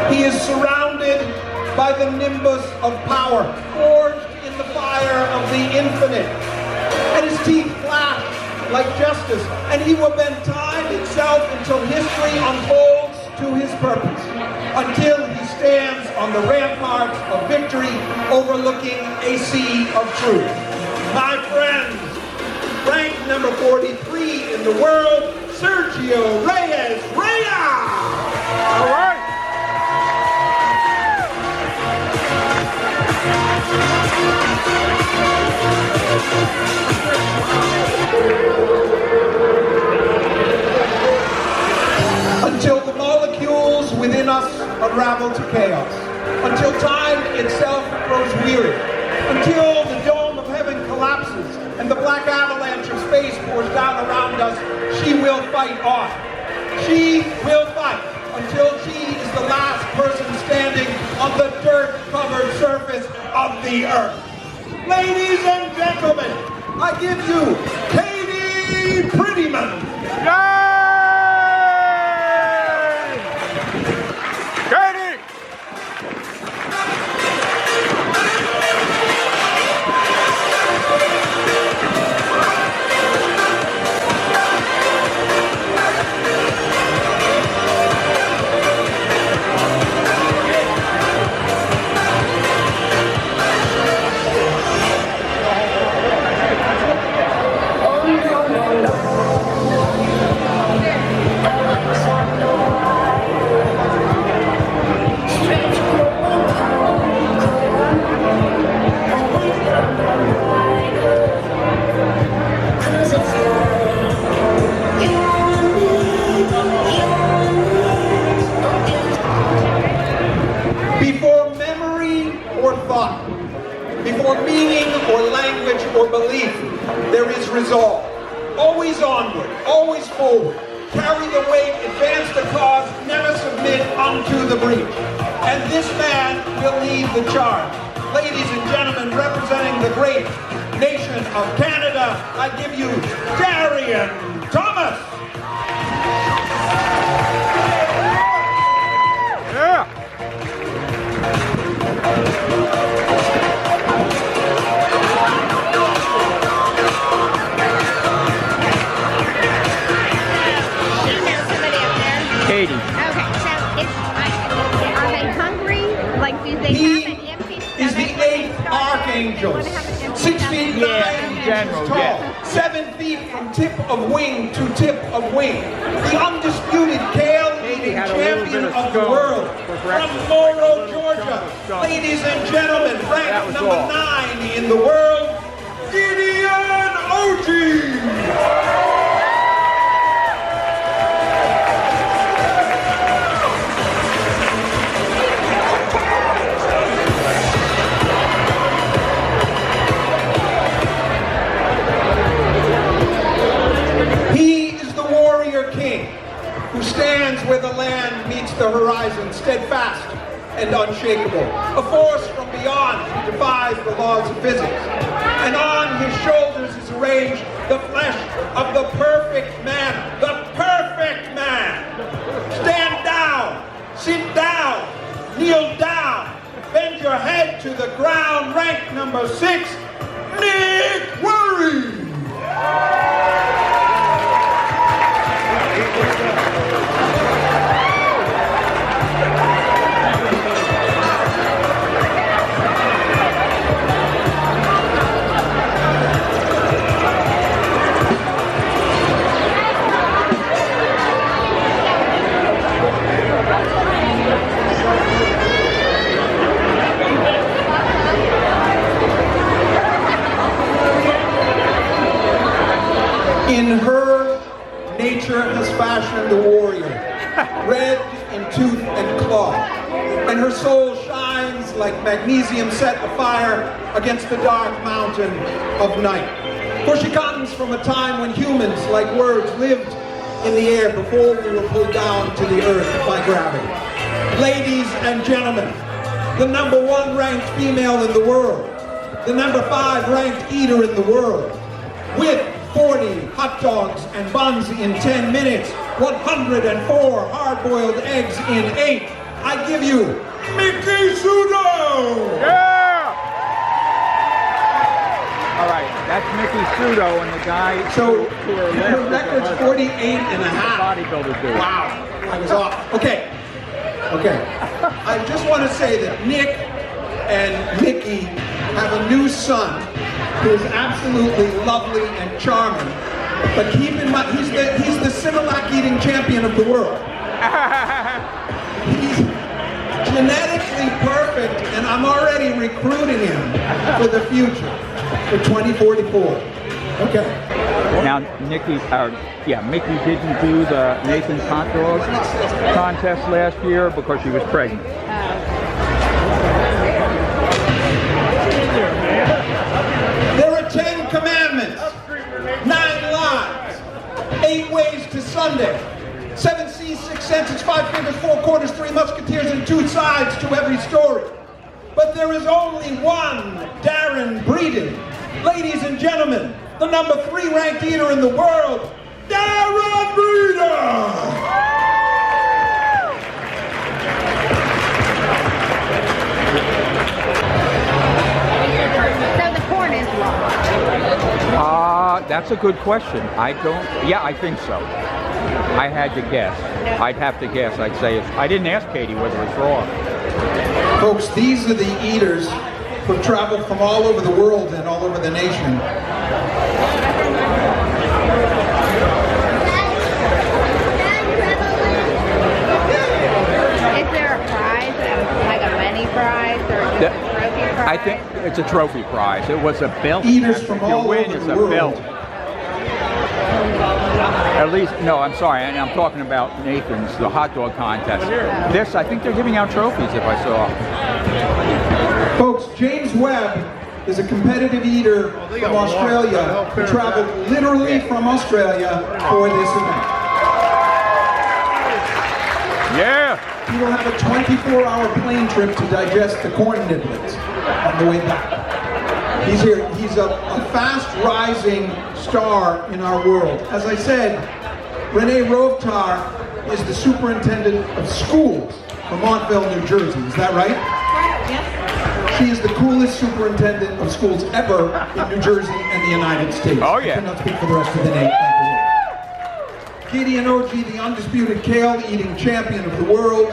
He is surrounded by the nimbus of power, forged in the fire of the infinite, and his teeth flash like justice, and he will bend time itself until history unfolds to his purpose, until he stands on the ramparts of victory overlooking a sea of truth. My friends, rank number 43 in the world, Sergio Reyes Reyes! All right. Until the molecules within us unravel to chaos, until time itself grows weary, until the dome of heaven collapses and the black avalanche of space pours down around us, she will fight on. She will fight until she is the last person standing on the dirt-covered surface of the earth. Ladies and gentlemen, I give you Katie Prettyman. Yay! Katie! Before memory or thought, before meaning or language or belief, there is resolve. Always onward, always forward. Carry the weight, advance the cause, never submit unto the breach. And this man will lead the charge. Ladies and gentlemen, representing the great nation of Canada, I give you Darian Thomas. Yeah! Katie. Okay, so are they hungry? Like, do they He have an empty is the stomach when they 8th start archangel, eating? They wanna have an empty 6 stomach? feet 9 Yeah, in inches general, tall, yeah. 7 feet from tip of wing to tip of wing. The undisputed kale-eating had a little champion bit of of the scone world for from breakfast, Moro, like a little Georgia. chunk of scone. Ladies and gentlemen, That ranked was number all. 9 in the world, Gideon Oji. He is the warrior king who stands where the land meets the horizon, steadfast and unshakable. A force from beyond who defies the laws of physics. And on his shoulders is arranged the flesh of the perfect man. The perfect man! Stand down, sit down, kneel down, bend your head to the ground. Rank number 6, Nick Worry! In her, nature has fashioned the warrior, red in tooth and claw, and her soul shines like magnesium set afire against the dark mountain of night. For she comes from a time when humans, like words, lived in the air before we were pulled down to the earth by gravity. Ladies and gentlemen, the #1 ranked female in the world, the #5 ranked eater in the world, with 40 hot dogs and buns in 10 minutes, 104 hard-boiled eggs in 8. I give you Mickey Sudo! Yeah! All right, that's Mickey Sudo and the guy So, to her left. her record's 48 and a half. Bodybuilder dude. Wow, I was off. Okay. I just want to say that Nick and Mickey have a new son who is absolutely lovely and charming. But keep in mind, he's the Similac eating champion of the world. He's genetically perfect, and I'm already recruiting him for the future, for 2044. Okay. Now, Mickey didn't do the Nathan's Hot Dog contest last year because she was pregnant. There are 10 commandments, 9 lives, 8 ways to Sunday, 7 C's, 6 senses, 5 fingers, 4 quarters, 3 musketeers, and 2 sides to every story. But there is only one Darren Breeden. Ladies and gentlemen, the #3 ranked eater in the world, Darren Breeden! So the corn is wrong. That's a good question. I think so. I had to guess. I'd have to guess. I'd say I didn't ask Katie whether it's wrong. Folks, these are the eaters who've traveled from all over the world and all over the nation. Is there a prize, like a money prize or just a trophy prize? I think it's a trophy prize. It was a belt. Eaters from If you all win, over it's the a world. belt. At least, no, I'm sorry, and I'm talking about Nathan's, the hot dog contest. This, I think they're giving out trophies if I saw. Folks, James Webb is a competitive eater from Australia who traveled literally from Australia for this event. Yeah! He will have a 24-hour plane trip to digest the corn niblets on the way back. He's here. He's a fast-rising star in our world. As I said, Renee Rovtar is the superintendent of schools from Montville, New Jersey. Is that right? Yes. She is the coolest superintendent of schools ever in New Jersey and the United States. Oh, yeah. I cannot speak for the rest of the nation. Katie and OG, the undisputed kale-eating champion of the world.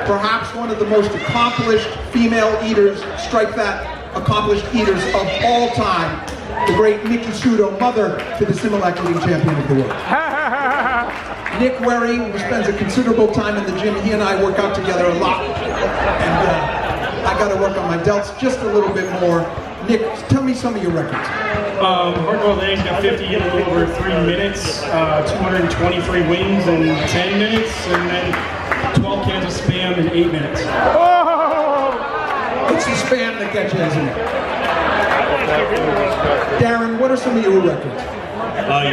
Perhaps one of the most accomplished female eaters, strike that, accomplished eaters of all time. The great Mickey Sudo, mother to the Similac eating champion of the world. Nick Werry, who spends a considerable time in the gym. He and I work out together a lot. And I got to work on my delts just a little bit more. Nick, tell me some of your records. Hardcore legs got 50 in a little over 3 minutes, 223 wings in 10 minutes, and then 12 cans of Spam in 8 minutes. It's the Spam that gets you, isn't it? Darren, what are some of your records?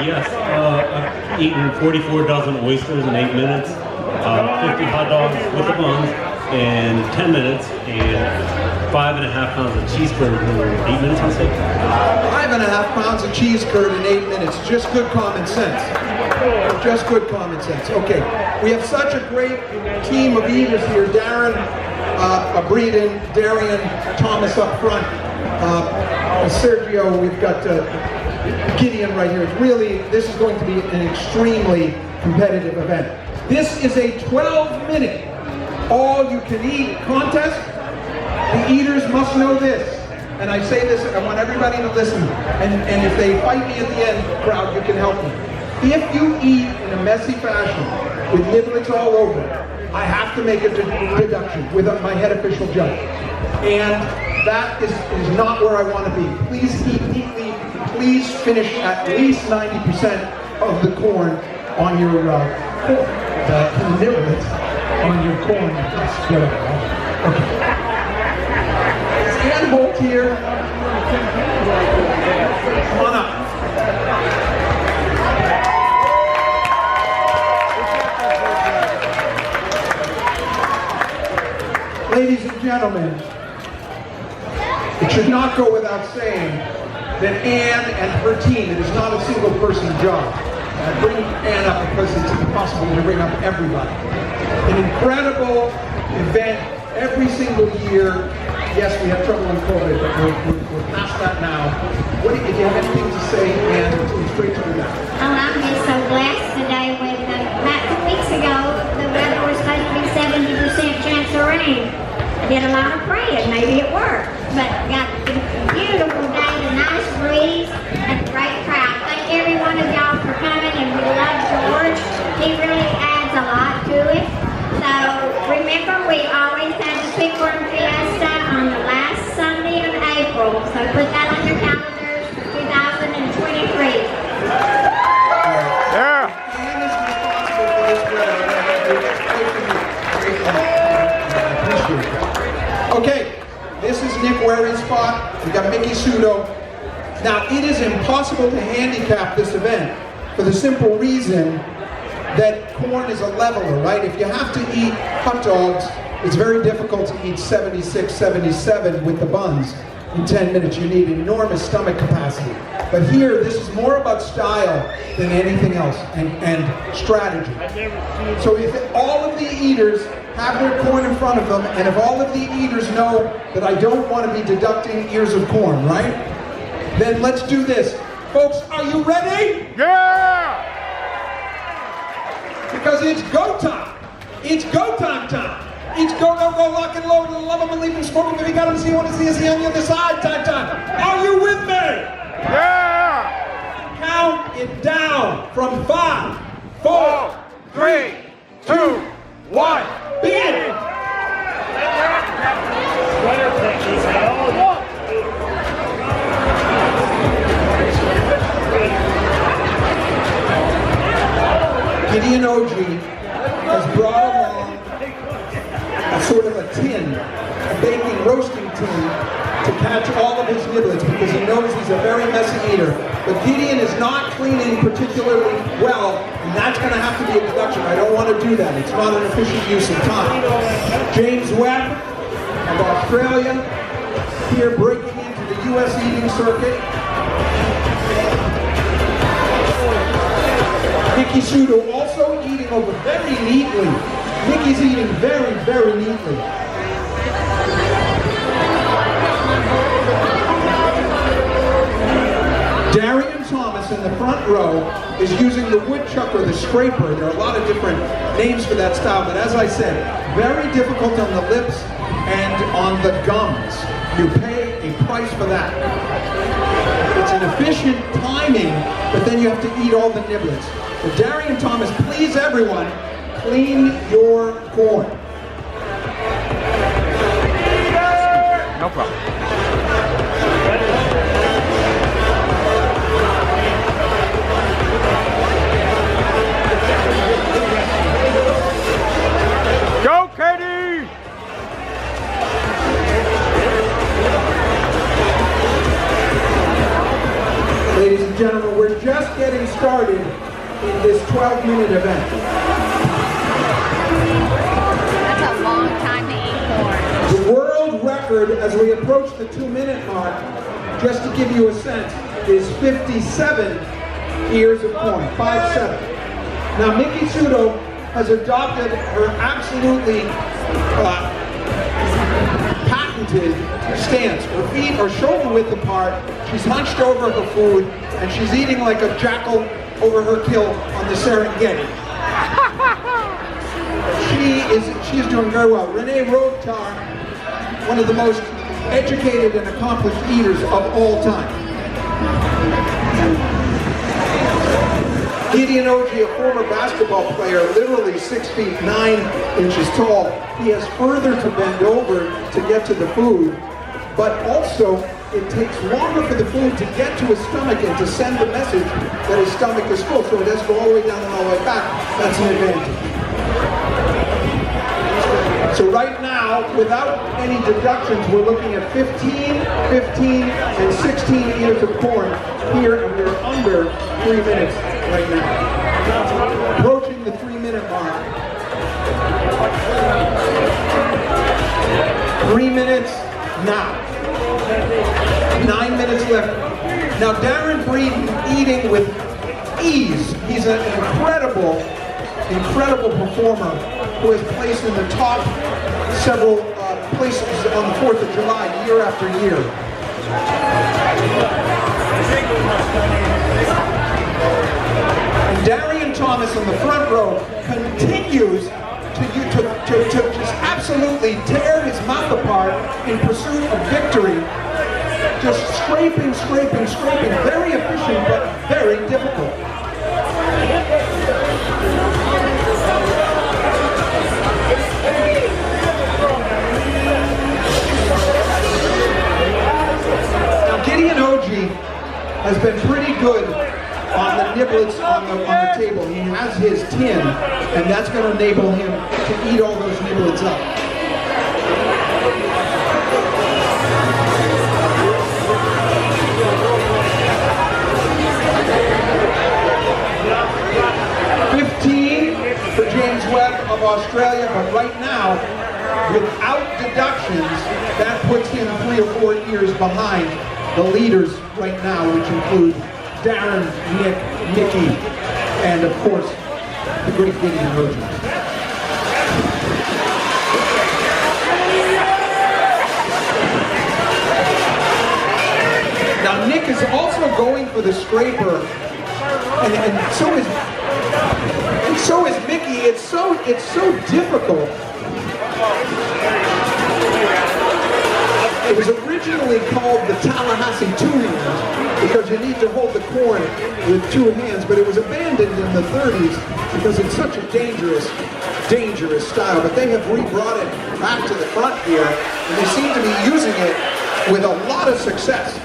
Yes, I've eaten 44 dozen oysters in 8 minutes, 50 hot dogs with the buns in 10 minutes, and 5.5 pounds of cheese curd in 8 minutes, I'll say. 5.5 pounds of cheese curd in 8 minutes. Just good common sense. Just good common sense. Okay, we have such a great team of eaters here. Darren, Breeden, Darian, Thomas up front. Sergio, we've got Gideon right here. This is going to be an extremely competitive event. This is a 12-minute all-you-can-eat contest. The eaters must know this, and I say this, I want everybody to listen, and if they fight me at the end, crowd, you can help me. If you eat in a messy fashion, with niblets all over, I have to make a deduction with my head official judge. And that is not where I want to be. Please eat neatly, please finish at least 90% of the corn on your niblets on your corn. Whatever. Okay. Stan Holt here. Come on up. and gentlemen, it should not go without saying that Anne and her team, it is not a single person job. I bring Anne up because it's impossible to bring up everybody. An incredible event every single year. Yes, we have trouble in COVID, but we're past that now. If you have anything to say, Anne, it's straight to the back. Oh, I'm just so blessed today with about 2 weeks ago, the weather was supposed to be 70% chance of rain. I did a lot of praying, maybe it worked, but got a beautiful day, a nice breeze, and a great crowd. Thank every one of y'all for coming, and we love George. He really adds a lot to it. So remember, we always have the Pickworm Fiesta on the last Sunday of April. So put that on your calendars for 2023. Yeah. Anne is responsible for this weather. Okay, this is Nick Waring's spot. We got Mickey Sudo. Now, it is impossible to handicap this event for the simple reason that corn is a leveler, right? If you have to eat hot dogs, it's very difficult to eat 76, 77 with the buns in 10 minutes. You need enormous stomach capacity. But here, this is more about style than anything else, and strategy. So if all of the eaters have their corn in front of them, and if all of the eaters know that I don't want to be deducting ears of corn, right? Then let's do this. Folks, are you ready? Yeah! Because it's go time. It's go time. It's go, lock and load, and love them and leave them smoking. If you got them, see what see on the other side, time. Are you with me? Yeah! Count it down from 5, 4, 3, 2, 1. begin. Gideon Oji has brought along a sort of a tin, a baking, roasting tin, to catch all of his niblets because he knows he's a very messy eater. But Gideon is not cleaning particularly well, and that's going to have to be a deduction. I don't want to do that. It's not an efficient use of time. James Webb of Australia, here breaking into the U.S. eating circuit. Mickey Sudo also eating over very neatly. Mickey's eating very, very neatly. Darian Thomas in the front row is using the woodchuck or the scraper. There are a lot of different names for that style, but as I said, very difficult on the lips and on the gums. You pay a price for that. It's an efficient timing, but then you have to eat all the niblets. So Darian Thomas, please everyone, clean your corn. No problem. Go, Katie! Ladies and gentlemen, we're just getting started in this 12-minute event. That's a long time to eat corn. The world record, as we approach the 2-minute mark, just to give you a sense, is 57 ears of corn, 57. Now, Mickey Sudo has adopted her absolutely patented stance. Her feet are shoulder width apart, she's hunched over her food, and she's eating like a jackal over her kill on the Serengeti. She is doing very well. Renee Rotar, one of the most educated and accomplished eaters of all time. Gideon Oji, a former basketball player, literally 6 feet 9 inches tall. He has further to bend over to get to the food, but also it takes longer for the food to get to his stomach and to send the message that his stomach is full, so it has to go all the way down and all the way back. That's an advantage. So right now, without any deductions, we're looking at 15, and 16 ears of corn here, and we're under 3 minutes right now. Approaching the 3-minute mark. now. 9 minutes left. Now Darren Breeden eating with ease. He's an incredible performer who has placed in the top several places on the 4th of July year after year. And Darian Thomas in the front row continues to just absolutely tear his mouth apart in pursuit of victory. Just scraping. Very efficient, but very difficult. Now Gideon Oji has been pretty good on the niblets on the table. He has his tin, and that's going to enable him to eat all those niblets up. For James Webb of Australia, but right now, without deductions, that puts him 3 or 4 years behind the leaders right now, which include Darren, Nick, Mickey, and of course, the great Gideon Oji. Now Nick is also going for the scraper, and so is Mickey. It's so difficult. It was originally called the Tallahassee two-hand because you need to hold the corn with 2 hands, but it was abandoned in the 30s because it's such a dangerous style. But they have rebrought it back to the front here, and they seem to be using it with a lot of success.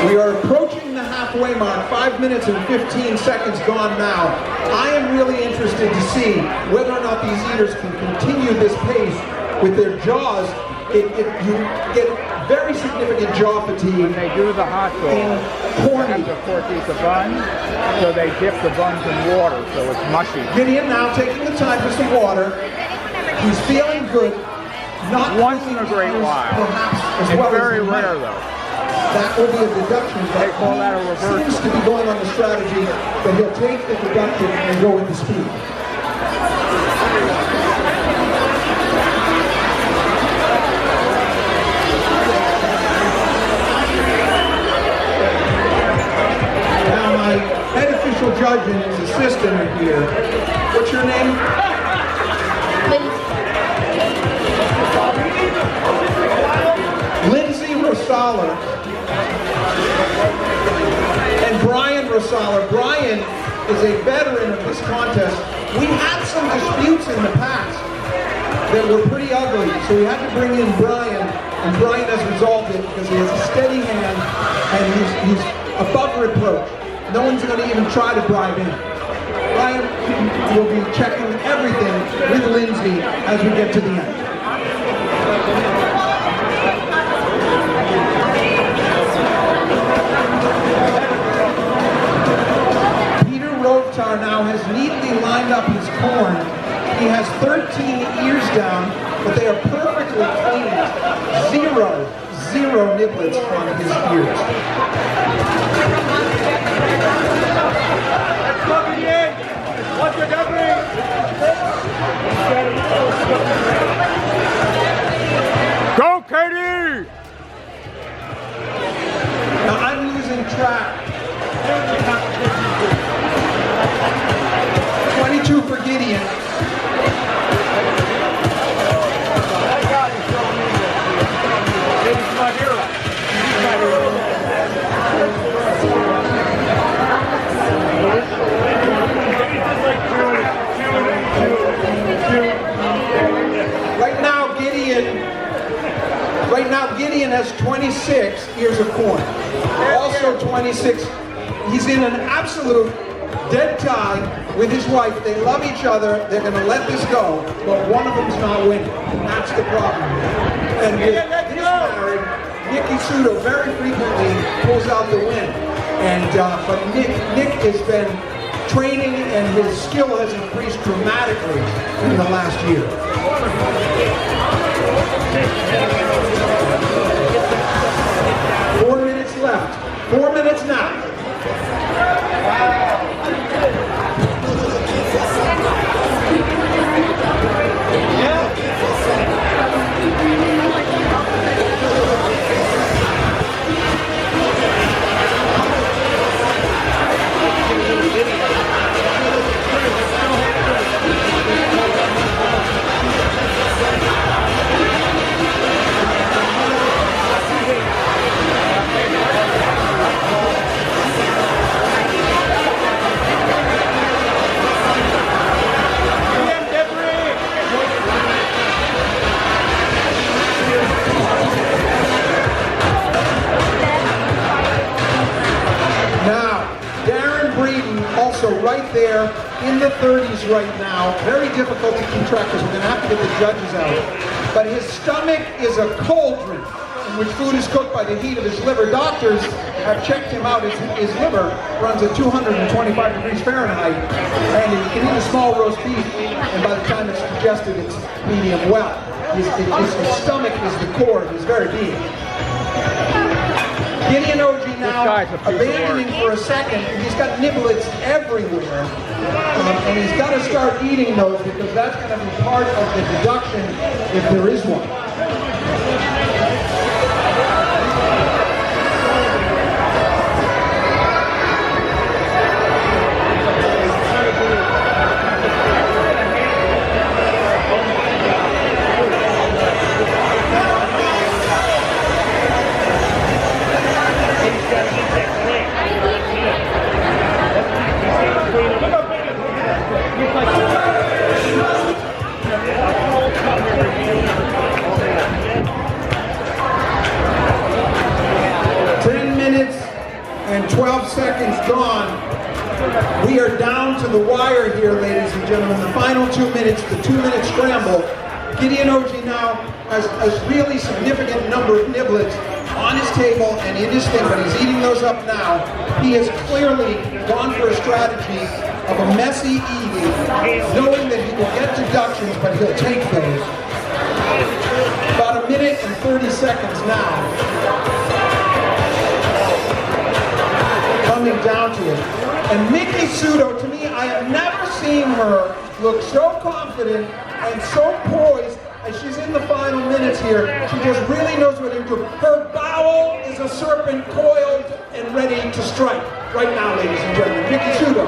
We are approaching the halfway mark, 5 minutes and 15 seconds gone now. I am really interested to see whether or not these eaters can continue this pace with their jaws. You get very significant jaw fatigue. When they do the hot dog, they have to, of course, eat the buns, so they dip the buns in water, so it's mushy. Gideon now taking the time for some water. He's feeling good. Not once in a great while. Perhaps as it's well very as rare, though. That will be a deduction, but they call that a reversal. Seems to be going on the strategy that he'll take the deduction and go with the speed. Now my head official judge and his assistant are here. What's your name? Lindsay Rosala and Brian Rosala. Brian is a veteran of this contest. We had some disputes in the past that were pretty ugly, so we had to bring in Brian, and Brian has resolved it because he has a steady hand and he's above reproach. No one's going to even try to bribe him. Brian will be checking everything with Lindsay as we get to the end. Now has neatly lined up his corn. He has 13 ears down, but they are perfectly clean. Zero niblets on his ears. What's your covering? Go, Katie! Now I'm losing track. 22 for Gideon. Right now Gideon has 26 ears of corn. Also 26. He's in an absolute dead tie with his wife. They love each other. They're going to let this go, but one of them's not winning. That's the problem. And with this marriage, Nicky Sudo very frequently pulls out the win. But Nick has been training, and his skill has increased dramatically in the last year. 4 minutes left. 4 minutes now. Right there in the 30s right now. Very difficult to keep track because we're going to have to get the judges out. But his stomach is a cauldron in which food is cooked by the heat of his liver. Doctors have checked him out. His liver runs at 225 degrees Fahrenheit, and he can eat a small roast beef, and by the time it's digested, it's medium well. His stomach is the core of his very being. Gideon Oji now abandoning for a second. He's got niblets everywhere. And he's got to start eating those because that's going to be part of the deduction if there is one. And 12 seconds gone. We are down to the wire here, ladies and gentlemen. The final 2 minutes, the 2-minute scramble. Gideon Oji now has a really significant number of niblets on his table and in his thing, but he's eating those up now. He has clearly gone for a strategy of a messy eating, knowing that he will get deductions, but he'll take those. About a minute and 30 seconds now. Coming down to it. And Miki Sudo, to me, I have never seen her look so confident and so poised as she's in the final minutes here. She just really knows what to do. Her bowel is a serpent coiled and ready to strike. Right now, ladies and gentlemen, Miki Sudo.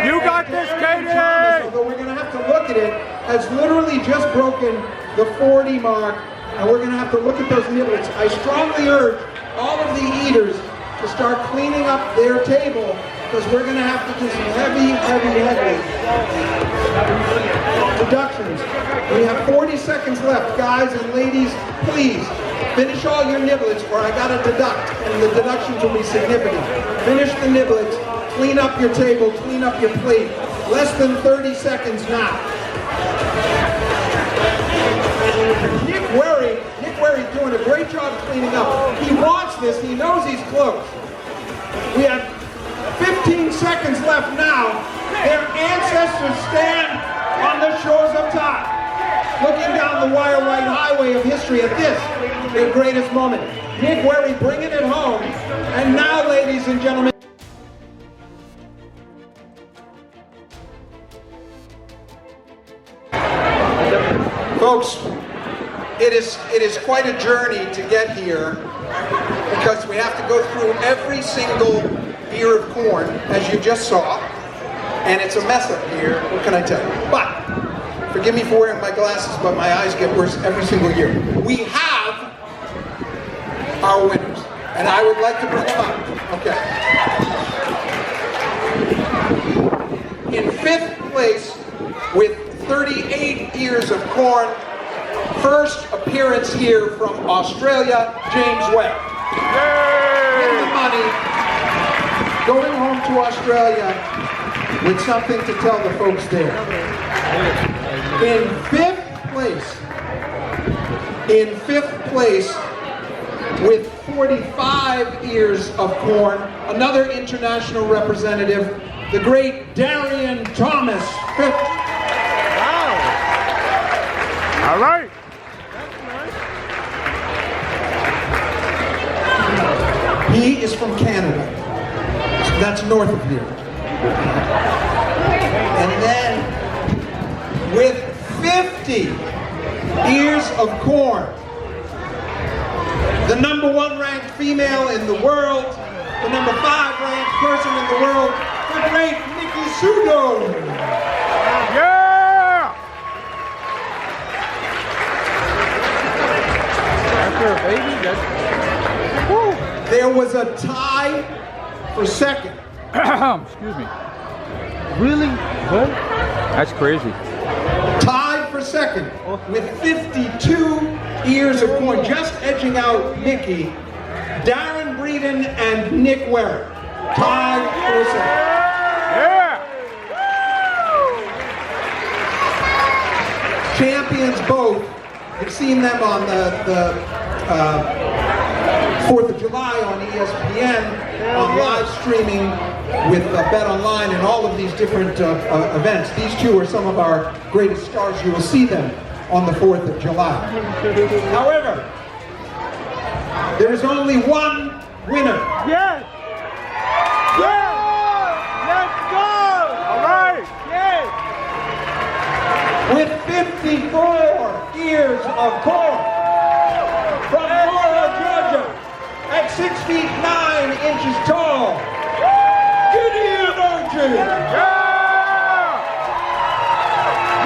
You got this, Katie! Although we're going to have to look at it, has literally just broken the 40 mark, and we're going to have to look at those niblets. I strongly urge all of the eaters to start cleaning up their table, because we're going to have to do some heavy deductions. We have 40 seconds left. Guys and ladies, please finish all your niblets or I got to deduct, and the deductions will be significant. Finish the niblets, clean up your table, clean up your plate. Less than 30 seconds now. Nick Wary doing a great job cleaning up. He wants this, he knows he's close. We have 15 seconds left now. Their ancestors stand on the shores of time, looking down the wire-white highway of history at this, their greatest moment. Nick Wary bringing it home. And now, ladies and gentlemen, folks, it is quite a journey to get here, because we have to go through every single ear of corn, as you just saw, and it's a mess up here, what can I tell you? But, forgive me for wearing my glasses, but my eyes get worse every single year. We have our winners, and I would like to bring them up. Okay. In 5th place, with 38 ears of corn, first appearance here from Australia, James Webb. In the money, going home to Australia with something to tell the folks there. In 5th place, with 45 ears of corn, another international representative, the great Darian Thomas. All right. He is from Canada. So that's north of here. And then, with 50 ears of corn, the #1 ranked female in the world, the #5 ranked person in the world, the great Nikki Sudo. Yeah! After a baby, that's... Woo! There was a tie for second. Excuse me. Really? What? That's crazy. Tied for second with 52 ears of corn, just edging out Nikki, Darren Breeden and Nick Ware. Tied for second. Yeah! Champions both. You've seen them on the 4th of July on ESPN, on live streaming with Bet Online and all of these different events. These two are some of our greatest stars. You will see them on the 4th of July. However, there is only one winner. Yes! Yeah! Let's go! All right! Yes! With 54 ears of corn from Florida, Georgia, at 6 feet 9 inches tall, Gideon Orchard. Yeah!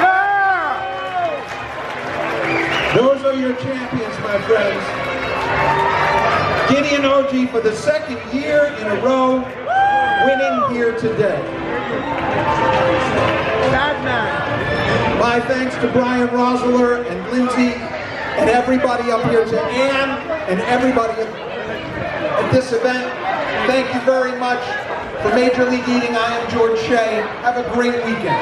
Yeah! Those are your champions, my friends. Gideon Oji for the second year in a row, winning here today. Bad man. My thanks to Brian Rosler and Lindsay and everybody up here, to Ann and everybody at this event. Thank you very much. For Major League Eating, I am George Shea. Have a great weekend.